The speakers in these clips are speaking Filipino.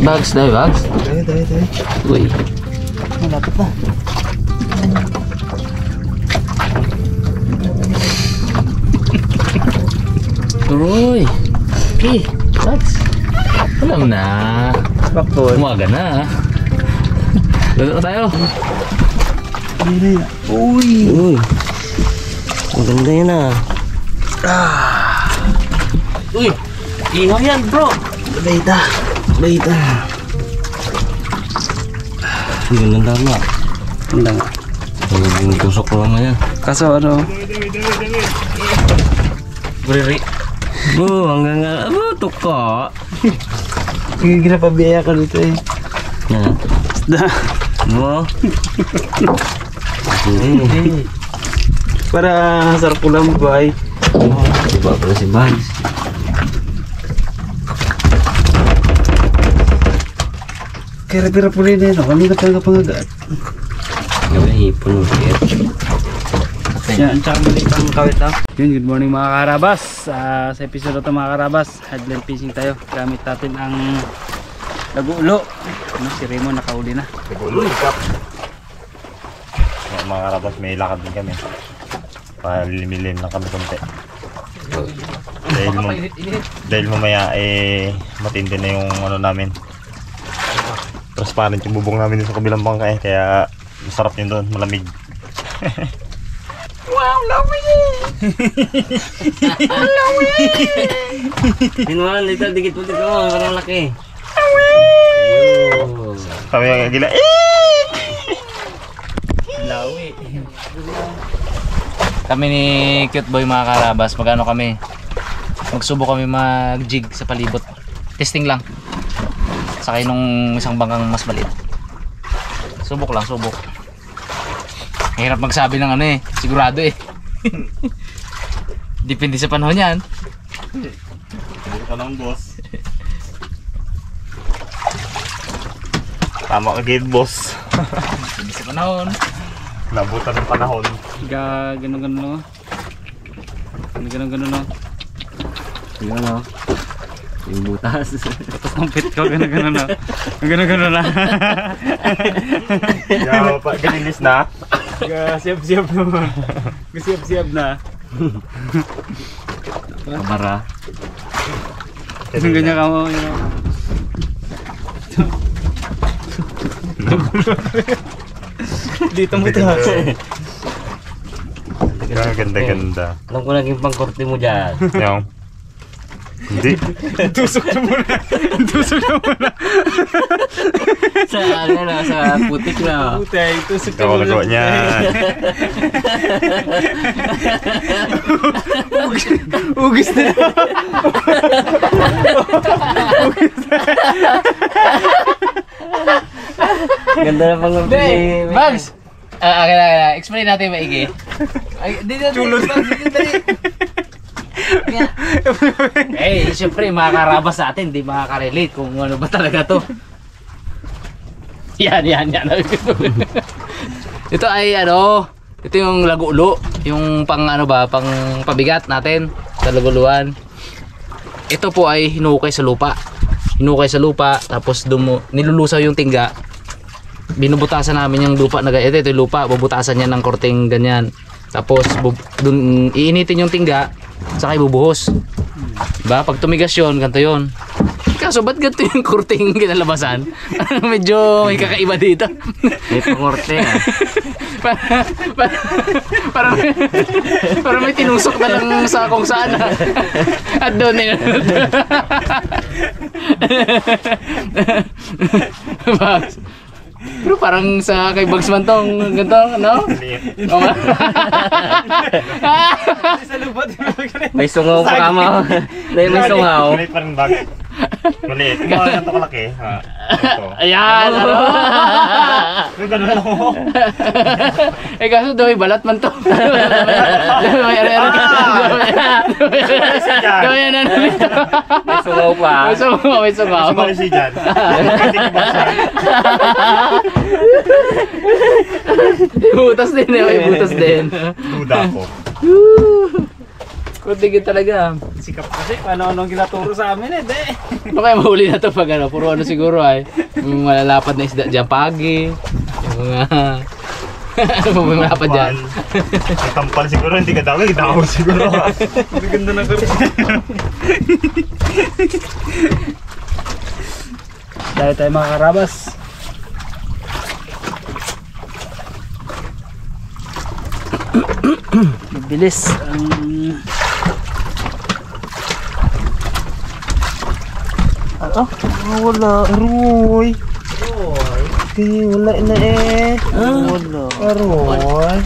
Bags, dahil bags. Dahil. Uy. Malapit na. Uy. Okay, bags. Alam na. Bakto. Umaga na. Lalo na tayo. Uy. Uy. Ang ganda yan ah. Uy. Ihaw yan bro. Laita. Ang ganda nga. Ganda nga. Yung tusok ko lang yan. Kaso ano? Buriri. Hanggang nga. Tuka. Sige, ginapabiyaya ka dito eh. Yan. Da. Mo. Hindi. Para sarap ko lang buhay. Diba pala si Bags. Kira-kira po rin eh. Kanina talaga pangagat. Gawin hipon ulit. Yan, tsaka maliit ang kawit lang. Yun, good morning mga karabas. Sa episode ito mga karabas, headland fishing tayo. Gamit natin ang lagulo. Si Raymond nakauli na. Nagulo, ikap. Mga karabas, may lakad din kami. Palilimilin lang kami konti. Dahil mamaya matindi na yung ano namin. Transparent yung bubong namin sa kabilang bangka kaya masarap yun doon, malamig. Wow, lawi! Lawi! Pinuhan, little dikit po dito. Parang laki. Lawi! Kami yung gila. Lawi. Kami ni Cute Boy mga karabas, magano kami? Magsubok kami mag-jig sa palibot. Testing lang. Sakay nung isang bangkang mas maliit. Subok lang, subok. Hirap magsabi ng ano eh, sigurado eh. Depende sa panahon yan. Hindi ka lang, boss. Tama ka gate, boss. Depende sa panahon. Nabutan ng panahon. Ganun-ganun no. Ganun-ganun no. Yung ano, yung butas. Tapos ng pit ko, ganun-ganun no. Ganun-ganun na. Yaw pa, ganilis na. Siyab-siyab naman. Siyab-siyab na. Kamara. Yung ganyan ka mo. Dito mo ito. Ganda-ganda. Alam ko naging pangkorte mo dyan. Yung. Hindi. Tusok na muna. Sa ano na, sa putik na. Putay, tusok na Ikaw muna. nagawa niya. Ugis na. Ganda na pangkorte ni Bags! Okay. Explain natin maigi. Chulod. Siyempre makakarabas sa atin, di makaka-relate kung ano ba talaga to. Yan. Ito ay ito yung lagulo, yung pang pang pabigat natin sa laguluan. Ito po ay hinukay sa lupa. Tapos nilulusaw yung tingga. Binubutasan namin yung lupa na ito yung lupa, bubutasan niya ng korteng ganyan. Tapos dun iinitin yung tingga, saka ibubuhos. Diba? Pag tumigas yun, ganito yun. Kaso ba't ganito yung korteng kinalabasan? Medyo may kakaiba dito. May pangkorte ah. Parang may tinusok na lang sa kung saan ah. At doon Bags. Pero parang sa kay Bags man tong ganito, no? Oo nga. May sungaw pa kamo. May sungaw. Maliit pa rin bag. Maliit. Kung ano ito kalaki. Ito. Ayan! Yung gano'n lang ako. Kaso daw may balat man to. May sungaw pa. May sungaw. Sumali si Jan. Pwede ka ba siya? Butas din eh, may butas din. Duda ko. Kuntigin talaga. Sikap kasi, paano-anong ginaturo sa amin eh, de. Ano kaya mahuli na to pag ano? Puro ano siguro ay. Yung malalapad na isda dyan, pagi. Yung mga... ano pa may malapad dyan? Ang tampal siguro, hindi ka daw. Daw siguro. Ang ganda na kami. Dahil tayo mga karabas. Mabilis ang... Ano? Wala. Aroy. Okay, wala na eh. Wala. Aroy.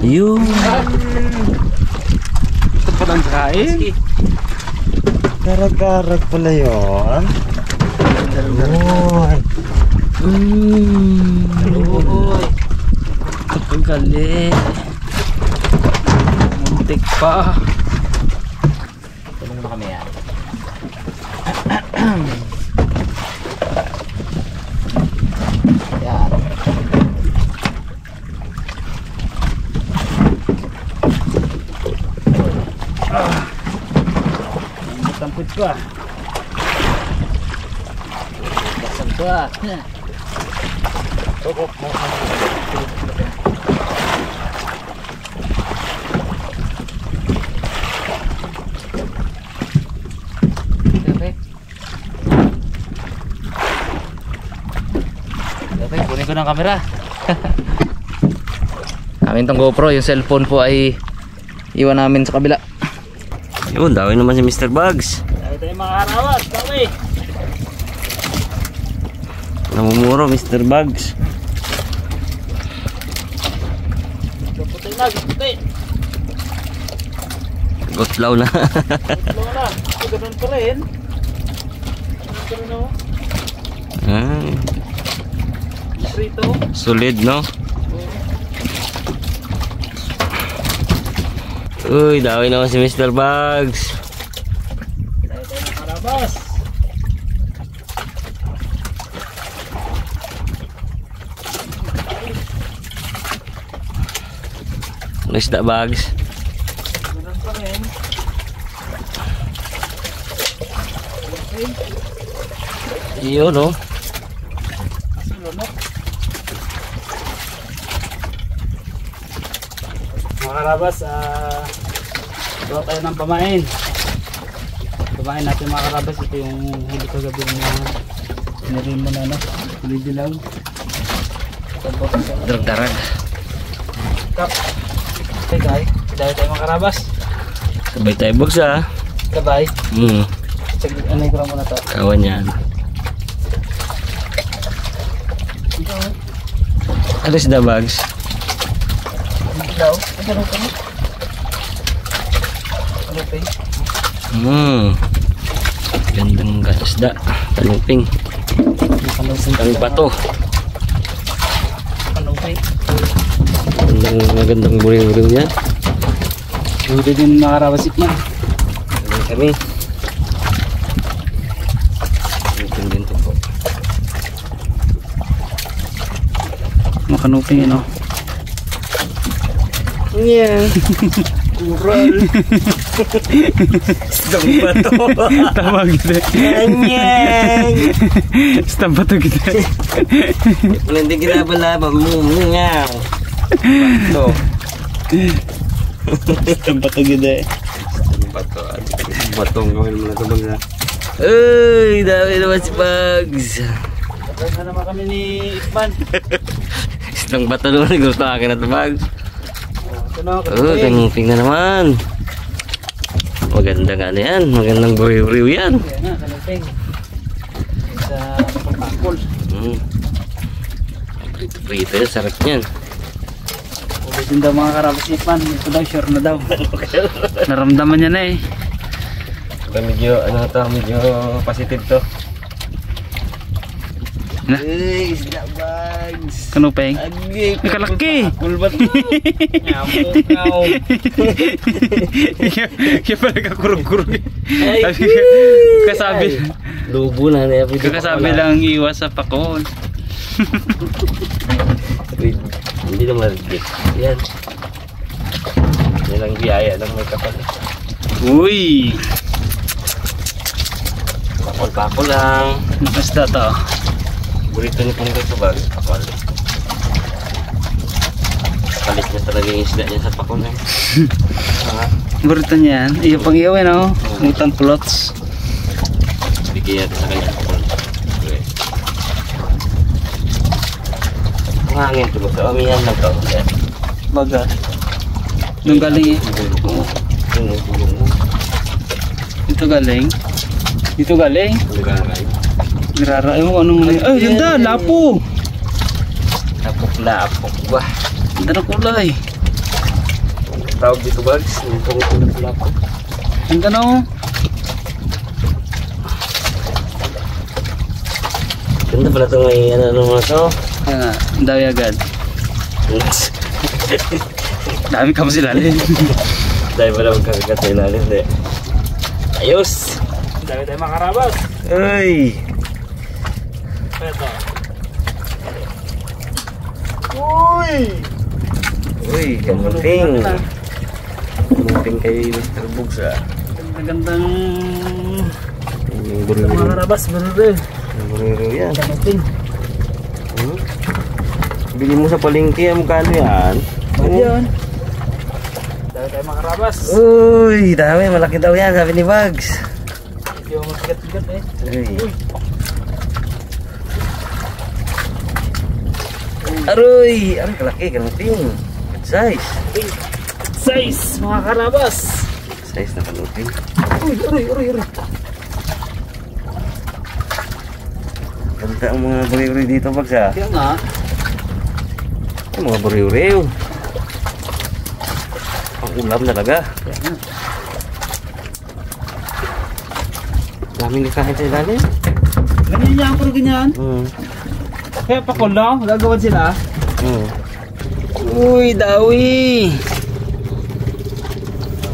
Yun. Ito pa lang kain. Karag-karag pala yun. Aroy. Ito gali. Muntik pa. Tulong na kami yan. Yan. Tampit pa. Baksan ko ah. Okay, kunin ko ng camera. Amin tong GoPro, yung cellphone po ay iwan namin sa kabila. Yun, dawin naman si Mr. Bugs. Dahil tayo mga karawas. Kami. Namumuro, Mr. Bugs. Puti na. Puti. Gotlaw na. Puti na. Ganun pa rin. Ganun o. Prito. Solid, no? Uy, dawin naman si Mr. Bugs. Dahil tayo mga karabas. Ano isda, Bugs? Ganun pa rin. Iyo, no? Lunok. Mga karabas, gawa tayo ng pamain. Pamain natin mga karabas. Ito yung huli kagabi na sinarin mo na ano. Huli dilaw. Darag-darag. Kap. Okay guys, dahil tayo mga karabas. Sabay tayo, Bugs, ah. Sabay. Check, anay ko lang muna to. Kawan yan. Ano isda, Bugs? Dilaw. Ano ka mo? Ano pa Gandang isda. Taluping. Ang bato. Panupay. Magandang buriw-buriw yan. Huli din mga karabas itna. Kami. Taluping din to po. Makanuping ano. Yeah. Kural. Isdang bato. Tawag kita. Anyang. Isdang bato kita. Wala hindi kinabalaban mo. Ngaw. Bato. Isdang bato kita eh. Isdang bato. Batong gawin mo na ito baga. Uy, dami naman si Bugs. Nagkasa naman kami ni Ikman. Isdang bato naman. Gusto akin na ito, Bugs. Ito na ako. Tingting na naman. Maganda nga na yan. Magandang buriw-buriw yan. Kaya nga, kanuping. Sa pagpakol. Prito yun, sarap yan. Huli din daw mga karabas ni Ikman. Ito daw, sure na daw. Naramdaman niya na eh. Ito medyo, ano to, medyo positive to. Na? Uy, isda Bugs. Kanuping. Agi, Ay, kalaki. Kulbat mo. Nyamuk. Kaya pala kakurog-kurog. Kasabi. Lubo na na. Kakasabi lang iwas sa pakon. Hindi na marigit. Yan. Yan ang biyaya ng may kapal. Uy! Pakol lang. Anong isda to? Burrito ni Punggoy sa bag. Pakol. Palit niya talaga yung isda niya sa pakol eh. Burrito niya yan. Iyo pang iyo no? Mutan plots. Bigyan natin sa kanya pakol. Okay. Hangin tulo sa umihan lang ka. Baga. Nung galing eh. Dito galing. Dito galing. Niraray mo anong mali. Ay, ganda! Lapo! Lapok. Wah. Ganda ng kulay. Tawag dito bags. Itong lapok. Ganda na oh. Ganda pala itong may ano mga to. Kaya nga, ang dami agad. Dami ka mo sila rin. Dahil pala magkakagat sa ilalim. Ayos! Dami tayo makarabas. Ay! Ito. Uy, kamunting. Kamunting kay Mr. Bugs ah. Gandang Yung buriro. makarabas. Bener-bener. Yung buriro yan. Gandang. Bili mo sa palengke, magkano yan? Yan. Dami tayo makarabas. Uy, dami. Malaki daw yan, sabi ni Bugs. Hindi mo masigat-sigat eh. Uy. Aroy! Aroy, kalaki, kamunting. Good size. Size mga karabas. Size na kamunting. Uy. Ganda ang mga buri-uri dito, Bugs ah. Kaya nga. Ay, mga buri-uri. Ang ulam talaga. Kaya nga. Daming kakain sa ilalim. Ganyan niya puro ganyan. Kaya pakulo, gagawin sila. Uy, dawi!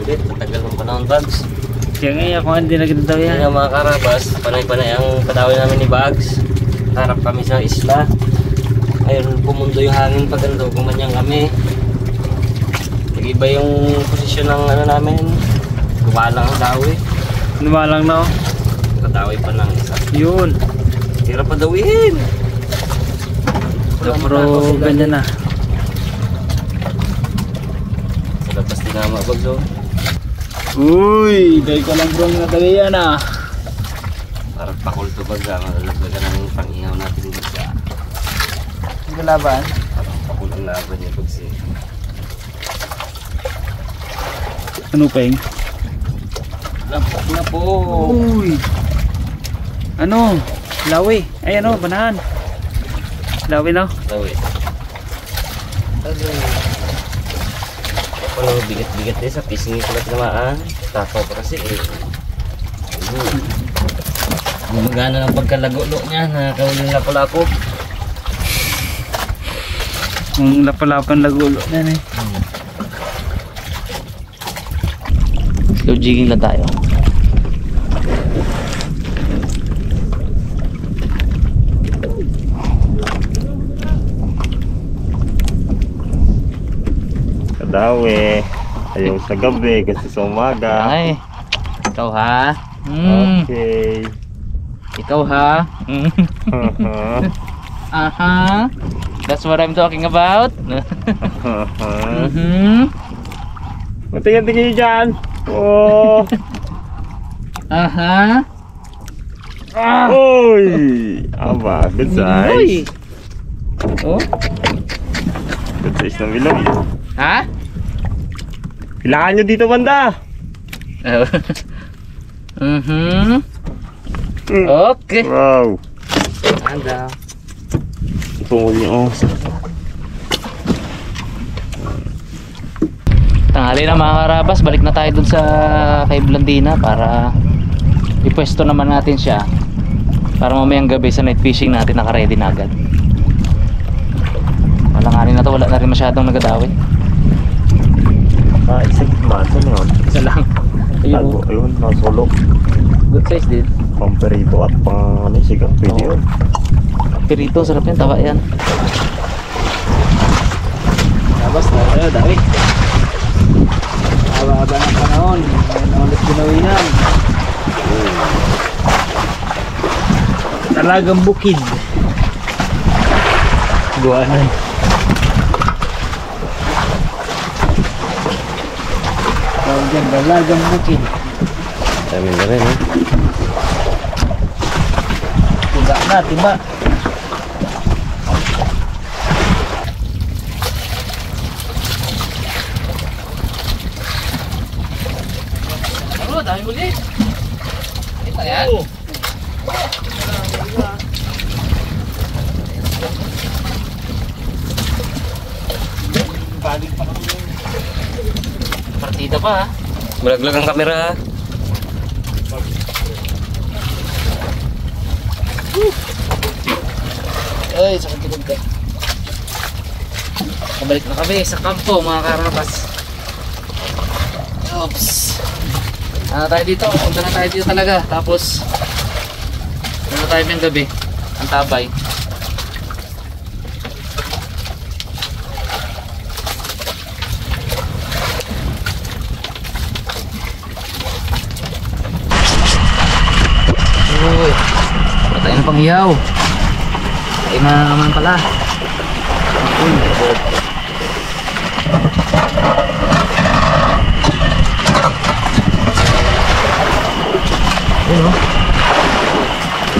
Ulit, tagal ng panahon, Bugs. Kaya nga ako hindi na ganito Yan yan. ang mga karabas, panay-panay ang padawin namin ni Bugs. Harap kami sa isla. Ayun, pumundo yung hangin pag ganito, gumanyang kami. Nag-iba yung posisyon ng ano namin. Gumalang ang dawi. Lumalang na oh. Kadawi pa ng isa. Yun. Hirap pa dawihin. Pero ganyan na. Sa labas tinama, Bugs oh. Uy, dahil ko lang bro na tabi yan ah. Parang pakul to, Bugs ah. Malalagyan ng pang-ihaw natin, Bugs ah. Hindi laban. Parang pakul ang laban niya, Bugs eh. Ano peng? Lapok na po. Uy. Ano? Lawi. Ay ano, banahan. Lawi na. Dawi. Walang bigat-bigat din sa pisngi ko lang namaan. Tapaw pa kasi eh. Gumagana ng pagkalago-lo niya. Nakakawin ng lapo-lapo. Ang lapalapan lagulo na eh. Slow jigging lang tayo. Kadawi. Ayaw sa gabi kasi sa umaga. Ay. Ikaw ha? Okay. Ikaw ha? Aha. That's what I'm talking about. Tingin-tingin nyo dyan. Oh. Aha. Uy. Aba, good size. Oh. Good size ng bilog. Ha? Kailangan nyo dito banda. Okay. Wow. Anda. Ipungol nyo. Tanghali na mga karabas, balik na tayo dun sa kay Blandina para ipwesto naman natin siya para mamayang gabi sa night fishing natin naka-ready na agad. Malanganin na to, wala na rin masyadong nagadawi. Isang maso na yun. Isa lang. Tago, ayun, nasulok. Good size din. Pamperito at pang ano, sigang pwede yun. Pirito, sarap yan, tawa yan. Labas na tayo, dami. Haba-haba ng panahon. Ngayon Dalagang bukid. Buwanan. Tawag dyan, dalagang bukid. Dami na rin, eh. Tiba na, tiba. Ano, dami muli. Kita yan. Partida pa ha. Malaglag ang kamera. Ay, sakit likod ka. Kabalik na kami sa kampo mga karabas. Oops. Ano tayo dito? Punta na tayo dito talaga. Tapos, ano tayo ng gabi? Ang tabay. Uy, wala tayo ng panghiyaw. Tayo na naman pala. Ayun o.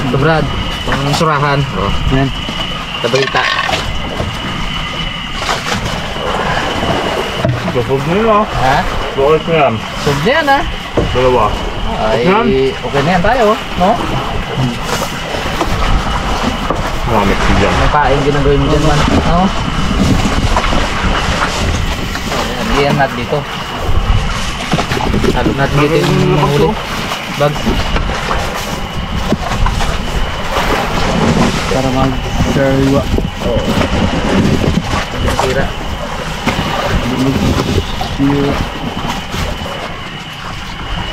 Ito Brad, pang surahan. O, yan. Tabalita. Kusog na yun ah. Ha? Bukit na yan. Sub na yan ha. Dalawa. Ay, okay na yan tayo, no? Mamit ko dyan. Ang kain ginagawin mo dyan man. No? Ayan, iyan natin dito. Halo natin dito yung mahuli. Bag. Para mag-sariwa. Oo. Hindi nasira.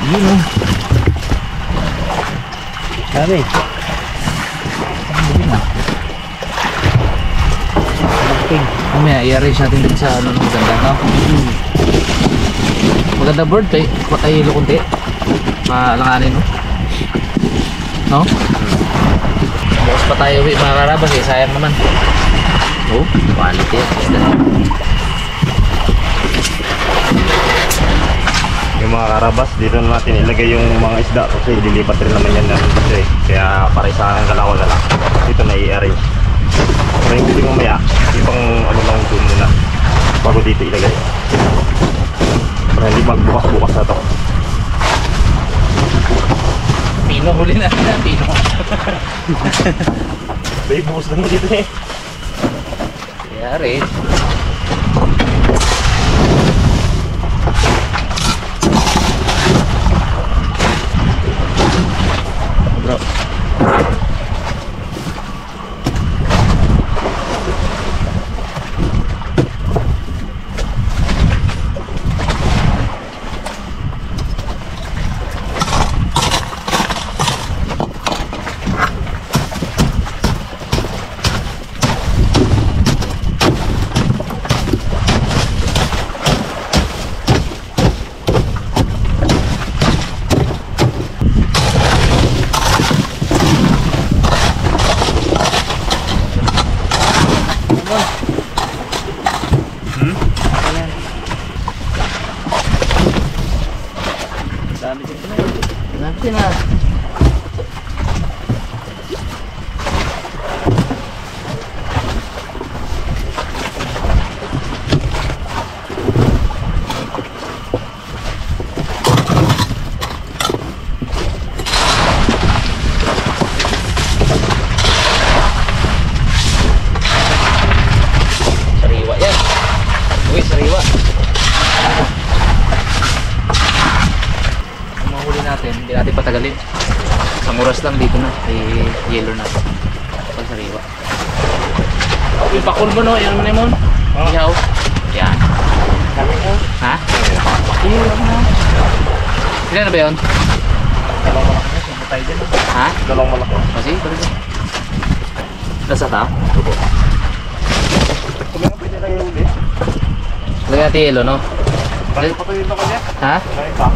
Yun o. Dami. Mamaya, i-arrange natin din sa ano ng maganda, no? Maganda bird, tayo kunti. Maalanganin, no? No? Bukas pa tayo uwi mga karabas, eh. Sayang naman. Oh, quality yan. Isda. Yung mga karabas, dito na natin ilagay yung mga isda kasi ililipat rin naman yan natin kasi kaya para sa akin kalawa na lang. Dito na i-arrange. Pero yung hindi mamaya, ibang ano lang doon muna bago dito ilagay. Para hindi magbukas-bukas na to. Pino, huli na. Pino. May bukas lang dito eh. Yari. Bro. Natin na. Sariwa yan. Uy, sariwa. Natin, hindi natin patagalin. Isang oras lang dito na ay yellow na pag sariwa. Yung pakul mo no, yan mo na yun. Ihaw. Yan. Ha? Ihaw na. Ilan na ba yun? Dalawang malaki na, sumatay din. Ha? Dalawang malaki. Kasi, pwede ba? Nasa tao? Opo. Kung ano pwede lang yung ulit. Lagyan natin yellow no? Balik pa to yung ako niya. Ha? Balik pa.